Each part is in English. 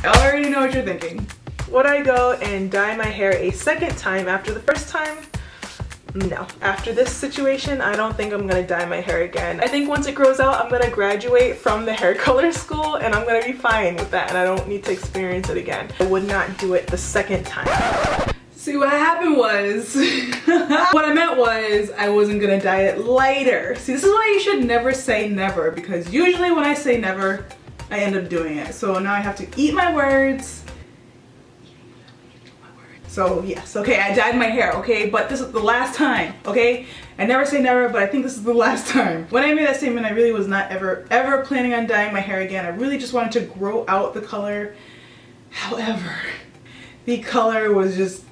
I already know what you're thinking. Would I go and dye my hair a second time after the first time? No. After this situation, I don't think I'm gonna dye my hair again. I think once it grows out, I'm gonna graduate from the hair color school and I'm gonna be fine with that and I don't need to experience it again. I would not do it the second time. See, what happened was, what I meant was I wasn't gonna dye it lighter. See, this is why you should never say never, because usually when I say never, I end up doing it. So now I have to eat my words. So yes, okay, I dyed my hair, okay, but this is the last time, okay? I never say never, but I think this is the last time. When I made that statement, I really was not ever planning on dyeing my hair again. I really just wanted to grow out the color. However, the color was just,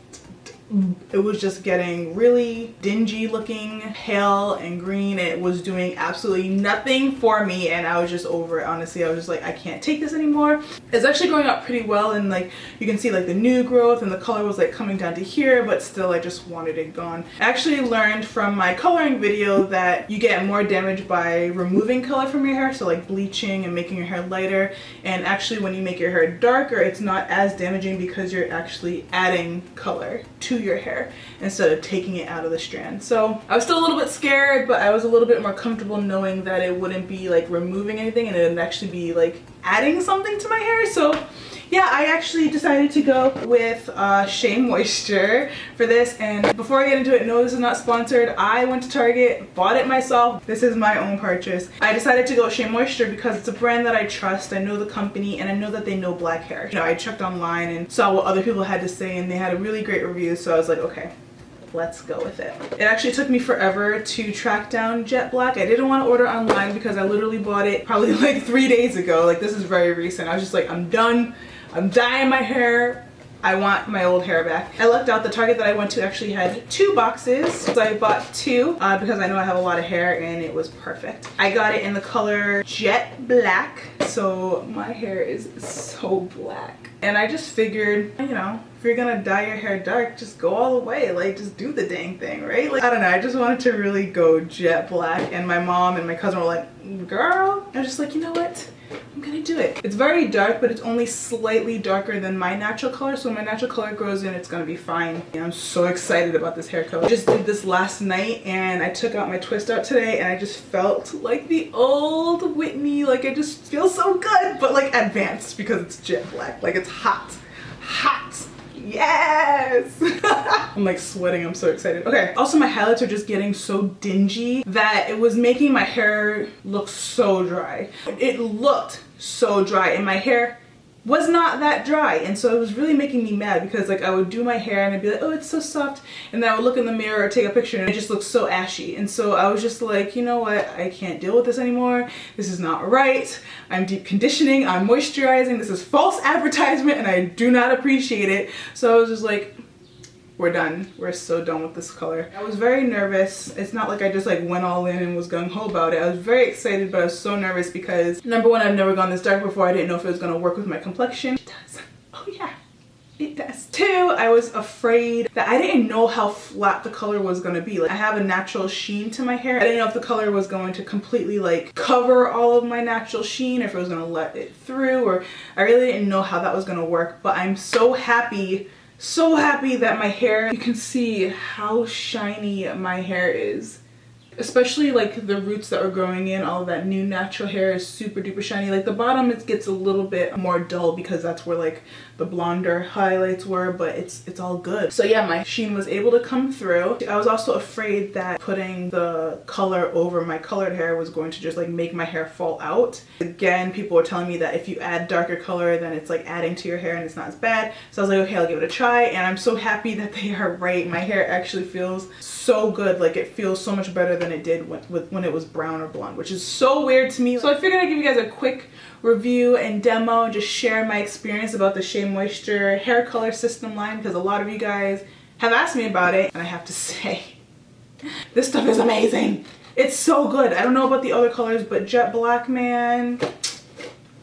it was just getting really dingy looking, pale and green. It was doing absolutely nothing for me and I was just over it, honestly. I was just like, I can't take this anymore. It's actually going up pretty well and like you can see like the new growth and the color was like coming down to here, but still I just wanted it gone. I actually learned from my coloring video that you get more damage by removing color from your hair, so like bleaching and making your hair lighter, and actually when you make your hair darker it's not as damaging because you're actually adding color to your hair instead of taking it out of the strand. So I was still a little bit scared, but I was a little bit more comfortable knowing that it wouldn't be like removing anything and it would actually be like adding something to my hair. So yeah, I actually decided to go with SheaMoisture for this. And before I get into it, no, this is not sponsored. I went to Target, bought it myself. This is my own purchase. I decided to go with SheaMoisture because it's a brand that I trust. I know the company and I know that they know black hair. You know, I checked online and saw what other people had to say and they had a really great review. So I was like, okay, let's go with it. It actually took me forever to track down jet black. I didn't want to order online because I literally bought it probably like 3 days ago. Like this is very recent. I was just like, I'm done. I'm dyeing my hair. I want my old hair back. I lucked out. The Target that I went to actually had 2 boxes. So I bought 2 because I know I have a lot of hair and it was perfect. I got it in the color jet black. So my hair is so black. And I just figured, you know, if you're gonna dye your hair dark, just go all the way. Like, just do the dang thing, right? Like, I don't know. I just wanted to really go jet black. And my mom and my cousin were like, girl. I was just like, you know what? I'm gonna do it. It's very dark, but it's only slightly darker than my natural color. So when my natural color grows in, it's gonna be fine. And I'm so excited about this hair color. I just did this last night and I took out my twist out today and I just felt like the old Whitney. Like it just feels so good, but like advanced because it's jet black. Like it's hot, hot. Yes! I'm like sweating, I'm so excited. Okay, also my highlights are just getting so dingy that it was making my hair look so dry. It looked so dry and my hair was not that dry, and so it was really making me mad because like I would do my hair and I'd be like, oh, it's so soft, and then I would look in the mirror or take a picture and it just looked so ashy. And so I was just like, you know what, I can't deal with this anymore. This is not right. I'm deep conditioning, I'm moisturizing, this is false advertisement and I do not appreciate it. So I was just like, we're done. We're so done with this color. I was very nervous. It's not like I just like went all in and was gung-ho about it. I was very excited, but I was so nervous because number one, I've never gone this dark before. I didn't know if it was gonna work with my complexion. It does. Oh yeah, it does. 2, I was afraid that I didn't know how flat the color was gonna be. Like I have a natural sheen to my hair. I didn't know if the color was going to completely like cover all of my natural sheen, if it was gonna let it through, or I really didn't know how that was gonna work. But I'm so happy that my hair, you can see how shiny my hair is. Especially like the roots that were growing in, all of that new natural hair is super duper shiny. Like the bottom, it gets a little bit more dull because that's where like the blonder highlights were, but it's all good. So yeah, my sheen was able to come through. I was also afraid that putting the color over my colored hair was going to just like make my hair fall out. Again, people were telling me that if you add darker color, then it's like adding to your hair and it's not as bad. So I was like, okay, I'll give it a try, and I'm so happy that they are right. My hair actually feels so good. Like it feels so much better than it did when it was brown or blonde, which is so weird to me. So I figured I'd give you guys a quick review and demo and just share my experience about the SheaMoisture Hair Color System line, because a lot of you guys have asked me about it, and I have to say, this stuff is amazing. It's so good. I don't know about the other colors, but jet black, man,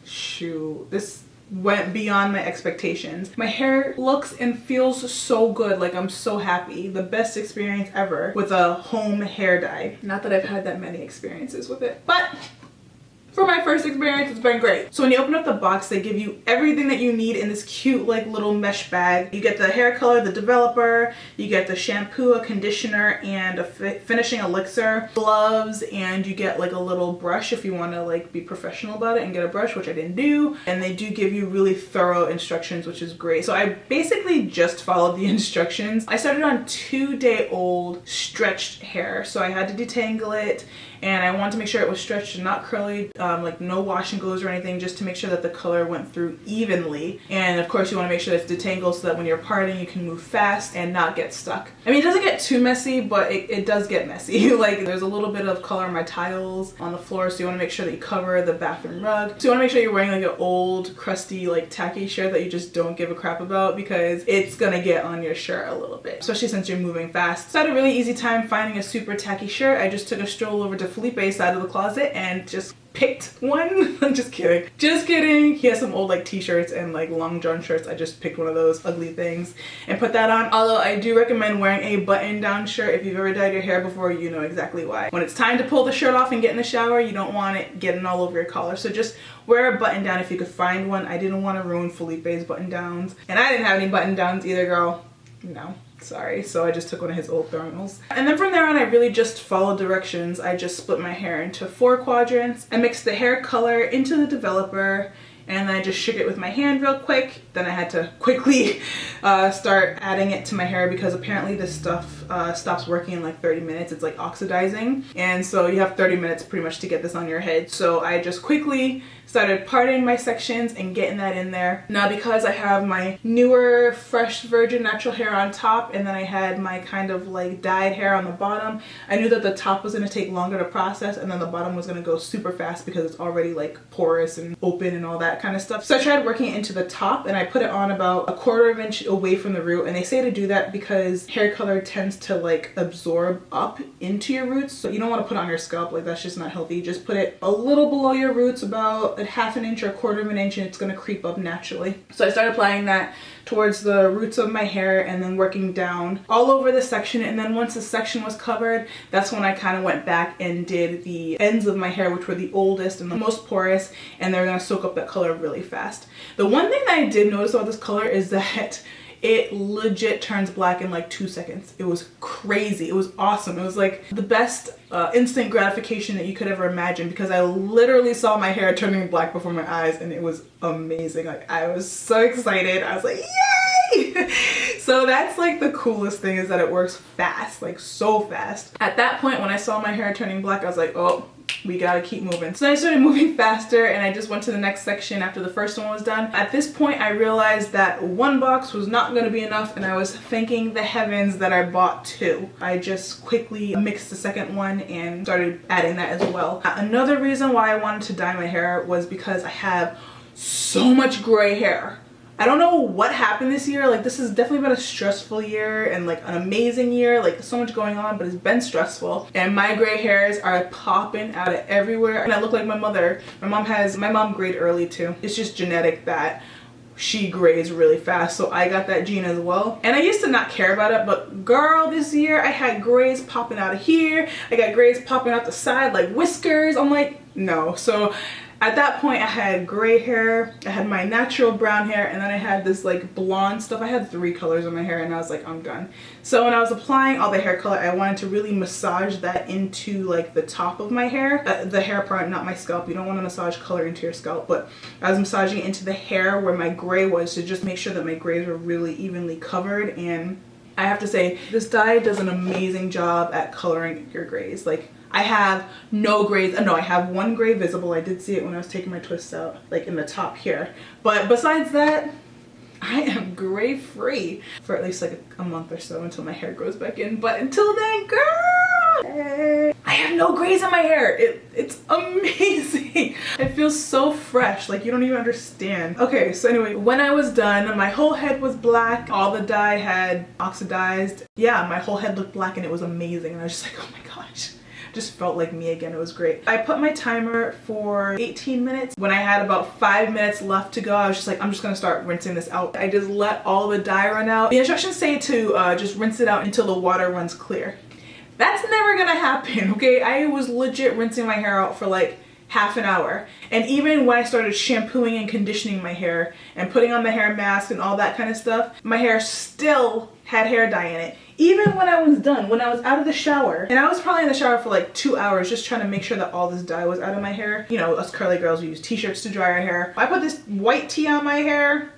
shoot, this went beyond my expectations. My hair looks and feels so good. Like I'm so happy. The best experience ever with a home hair dye. Not that I've had that many experiences with it, but for my first experience, it's been great. So when you open up the box, they give you everything that you need in this cute like little mesh bag. You get the hair color, the developer, you get the shampoo, a conditioner, and a finishing elixir, gloves, and you get like a little brush if you want to like be professional about it and get a brush, which I didn't do. And they do give you really thorough instructions, which is great. So I basically just followed the instructions. I started on 2-day-old stretched hair, so I had to detangle it, and I wanted to make sure it was stretched and not curly, like no wash and goes or anything, just to make sure that the color went through evenly. And of course you want to make sure that it's detangled so that when you're parting you can move fast and not get stuck. I mean, it doesn't get too messy, but it does get messy. Like there's a little bit of color on my tiles on the floor, so you want to make sure that you cover the bathroom rug. So you want to make sure you're wearing like an old crusty like tacky shirt that you just don't give a crap about, because it's gonna get on your shirt a little bit, especially since you're moving fast. So I had a really easy time finding a super tacky shirt. I just took a stroll over to Felipe's side of the closet and just picked one. I'm just kidding. Just kidding. He has some old like t-shirts and like long john shirts. I just picked one of those ugly things and put that on. Although I do recommend wearing a button-down shirt. If you've ever dyed your hair before, you know exactly why. When it's time to pull the shirt off and get in the shower, you don't want it getting all over your collar. So just wear a button-down if you could find one. I didn't want to ruin Felipe's button-downs. And I didn't have any button-downs either, girl. No. Sorry, so I just took one of his old thermals. And then from there on, I really just followed directions. I just split my hair into 4 quadrants. I mixed the hair color into the developer, and then I just shook it with my hand real quick. Then I had to quickly start adding it to my hair, because apparently this stuff stops working in like 30 minutes. It's like oxidizing, and so you have 30 minutes pretty much to get this on your head. So I just quickly started parting my sections and getting that in there. Now because I have my newer fresh virgin natural hair on top, and then I had my kind of like dyed hair on the bottom, I knew that the top was going to take longer to process, and then the bottom was going to go super fast because it's already like porous and open and all that kind of stuff. So I tried working it into the top, and I put it on about 1/4 inch away from the root, and they say to do that because hair color tends to like absorb up into your roots, so you don't want to put it on your scalp. Like that's just not healthy. Just put it a little below your roots, about 1/2 inch or 1/4 inch, and it's going to creep up naturally. So I started applying that towards the roots of my hair and then working down all over the section. And then once the section was covered, that's when I kind of went back and did the ends of my hair, which were the oldest and the most porous, and they're going to soak up that color really fast. The one thing that I did notice about this color is that it legit turns black in like 2 seconds. It was crazy. It was awesome. It was like the best instant gratification that you could ever imagine, because I literally saw my hair turning black before my eyes, and it was amazing. Like I was so excited. I was like, yay! So that's like the coolest thing, is that it works fast, like so fast. At that point when I saw my hair turning black, I was like, oh, we gotta keep moving. So I started moving faster, and I just went to the next section after the first one was done. At this point I realized that 1 box was not gonna be enough, and I was thanking the heavens that I bought 2. I just quickly mixed the second one and started adding that as well. Another reason why I wanted to dye my hair was because I have so much gray hair. I don't know what happened this year. Like this has definitely been a stressful year and like an amazing year. Like so much going on, but it's been stressful. And my gray hairs are popping out of everywhere. And I look like my mother. My mom grayed early too. It's just genetic that she grays really fast. So I got that gene as well. And I used to not care about it, but girl, this year I had grays popping out of here. I got grays popping out the side like whiskers. I'm like, no. So at that point I had gray hair, I had my natural brown hair, and then I had this like blonde stuff. I had 3 colors in my hair, and I was like, I'm done. So when I was applying all the hair color, I wanted to really massage that into like the top of my hair, the hair part, not my scalp. You don't want to massage color into your scalp, but I was massaging it into the hair where my gray was, to just make sure that my grays were really evenly covered. And I have to say, this dye does an amazing job at coloring your grays. Like I have no grays. No, I have 1 gray visible. I did see it when I was taking my twists out, like in the top here. But besides that, I am gray free for at least like a month or so until my hair grows back in. But until then, girl, I have no grays in my hair. It's amazing. It feels so fresh, like you don't even understand. Okay, so anyway, when I was done, my whole head was black. All the dye had oxidized. Yeah, my whole head looked black, and it was amazing. And I was just like, oh my gosh. Just felt like me again. It was great. I put my timer for 18 minutes. When I had about 5 minutes left to go, I was just like, I'm just gonna start rinsing this out. I just let all the dye run out. The instructions say to just rinse it out until the water runs clear. That's never gonna happen, okay? I was legit rinsing my hair out for like half an hour. And even when I started shampooing and conditioning my hair and putting on the hair mask and all that kind of stuff, my hair still had hair dye in it. Even when I was done, when I was out of the shower, and I was probably in the shower for like 2 hours just trying to make sure that all this dye was out of my hair. You know, us curly girls, we use t-shirts to dry our hair. I put this white tea on my hair.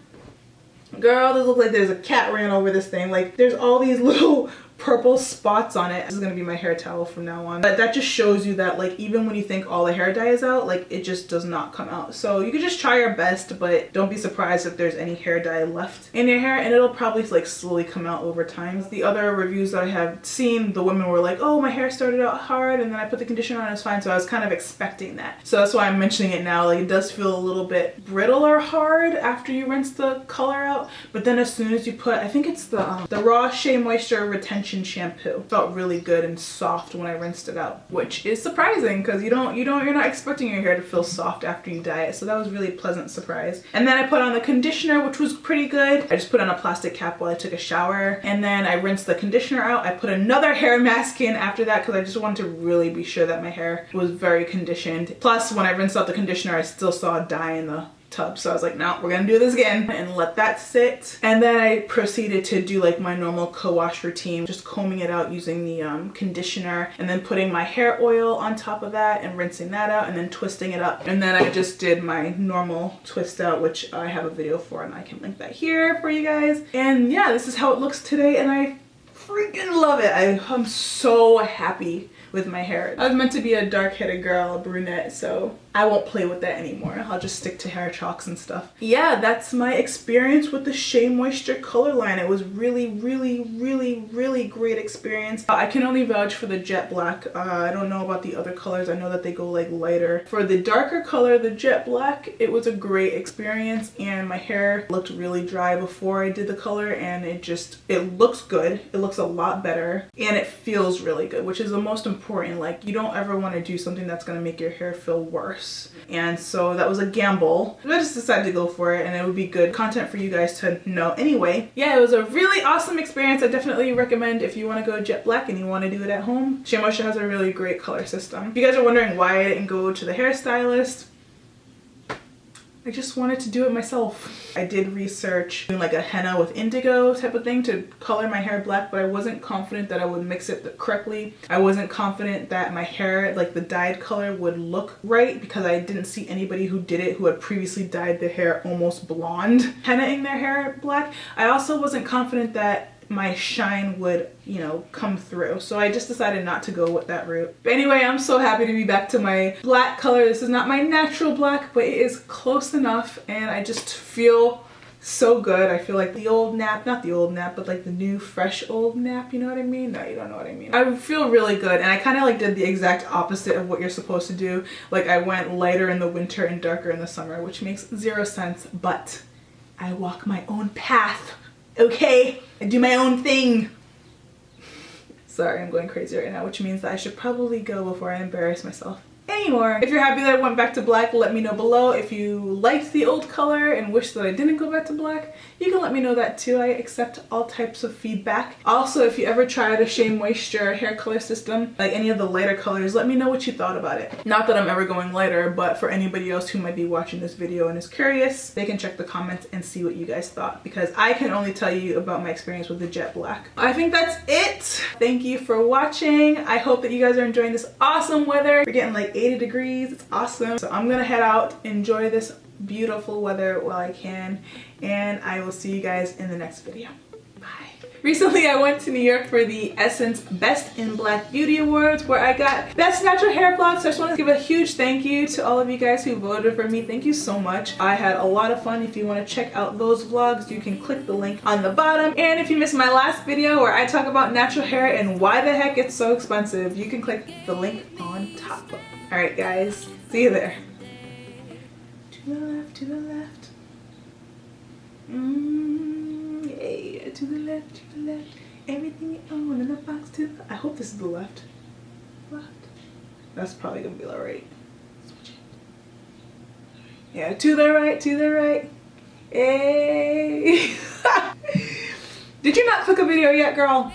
Girl, this looks like there's a cat ran over this thing. Like, there's all these little purple spots on it. This is gonna be my hair towel from now on. But that just shows you that, like, even when you think all the hair dye is out, like, it just does not come out. So you can just try your best, but don't be surprised if there's any hair dye left in your hair, and it'll probably like slowly come out over time. The other reviews that I have seen, the women were like, oh, my hair started out hard and then I put the conditioner on, it's fine. So I was kind of expecting that. So that's why I'm mentioning it now. Like, it does feel a little bit brittle or hard after you rinse the color out, but then as soon as you put, I think it's the raw SheaMoisture Retention shampoo. Felt really good and soft when I rinsed it out, which is surprising because you're not expecting your hair to feel soft after you dye it. So that was really a pleasant surprise. And then I put on the conditioner, which was pretty good. I just put on a plastic cap while I took a shower, and then I rinsed the conditioner out. I put another hair mask in after that because I just wanted to really be sure that my hair was very conditioned. Plus, when I rinsed out the conditioner, I still saw dye in the tub, so I was like, no, we're gonna do this again, and let that sit. And then I proceeded to do like my normal co-wash routine, just combing it out using the conditioner, and then putting my hair oil on top of that and rinsing that out, and then twisting it up. And then I just did my normal twist out, which I have a video for, and I can link that here for you guys. And yeah, this is how it looks today, and I freaking love it. I'm so happy with my hair. I was meant to be a dark-headed girl, a brunette, so I won't play with that anymore. I'll just stick to hair chalks and stuff. Yeah, that's my experience with the SheaMoisture color line. It was really, really, really, really great experience. I can only vouch for the jet black. I don't know about the other colors. I know that they go like lighter. For the darker color, the jet black, it was a great experience, and my hair looked really dry before I did the color, and it looks good. It looks a lot better, and it feels really good, which is the most important. Like, you don't ever want to do something that's going to make your hair feel worse. And so that was a gamble. I just decided to go for it, and it would be good content for you guys to know anyway. Yeah, it was a really awesome experience. I definitely recommend if you want to go jet black and you want to do it at home. SheaMoisture has a really great color system. If you guys are wondering why I didn't go to the hairstylist, I just wanted to do it myself. I did research doing like a henna with indigo type of thing to color my hair black, but I wasn't confident that I would mix it correctly. I wasn't confident that my hair, like the dyed color, would look right because I didn't see anybody who did it who had previously dyed their hair almost blonde, henna-ing their hair black. I also wasn't confident that my shine would, you know, come through. So I just decided not to go with that route. But anyway, I'm so happy to be back to my black color. This is not my natural black, but it is close enough, and I just feel so good. I feel like the old nap, not the old nap, but like the new fresh old nap, you know what I mean? No, you don't know what I mean. I feel really good, and I kind of like did the exact opposite of what you're supposed to do. Like, I went lighter in the winter and darker in the summer, which makes zero sense, but I walk my own path. Okay, I do my own thing. Sorry, I'm going crazy right now, which means that I should probably go before I embarrass myself anymore. If you're happy that I went back to black, let me know below. If you liked the old color and wish that I didn't go back to black, you can let me know that too. I accept all types of feedback. Also, if you ever tried a SheaMoisture hair color system, like any of the lighter colors, let me know what you thought about it. Not that I'm ever going lighter, but for anybody else who might be watching this video and is curious, they can check the comments and see what you guys thought, because I can only tell you about my experience with the jet black. I think that's it. Thank you for watching. I hope that you guys are enjoying this awesome weather. We're getting like 80 degrees. It's awesome. So I'm gonna head out, enjoy this beautiful weather while I can, and I will see you guys in the next video. Bye. Recently I went to New York for the Essence Best in Black Beauty Awards, where I got Best Natural Hair Vlog. So I just want to give a huge thank you to all of you guys who voted for me. Thank you so much. I had a lot of fun. If you want to check out those vlogs, you can click the link on the bottom. And if you missed my last video where I talk about natural hair and why the heck it's so expensive, you can click the link on top. Alright guys, see you there. To the left, to the left. Yeah, to the left, to the left. Everything you own in the box to the... I hope this is the left. Left. That's probably gonna be the right. Switch it. Yeah, to the right, to the right. Hey. Did you not click a video yet, girl?